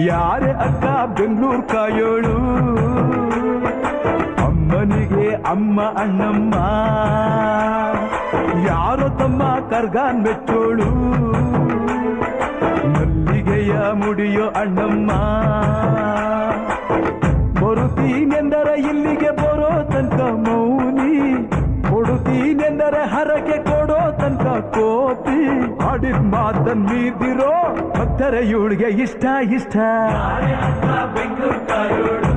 ಯಾರೇ ಅಕ್ಕ ಬೆಂಗಳೂರು ಕಾಯೋಳು ಅಮ್ಮನಿಗೆ ಅಮ್ಮ ಅಣ್ಣಮ್ಮ ಯಾರೋ ತಮ್ಮ ಕರ್ಗಾನ್ ಮೆಚ್ಚೋಳು ಮಲ್ಲಿಗೆಯ ಮುಡಿಯೋ ಅಣ್ಣಮ್ಮ ಬರುತ್ತೀನೆಂದರೆ ಇಲ್ಲಿಗೆ ಬರೋ ತನಕ ಮೌನಿ ಕೊಡುತ್ತೀನೆಂದರೆ ಹರಕೆ ಕೊಡೋ ತನಕ ಕೋತಿ ಆಡಿದ ಮಾತನ್ ಮೀದಿರೋ ಭಕ್ತರ ಇವಳಿಗೆ ಇಷ್ಟ ಇಷ್ಟ ಬೆಂಗಳೂರು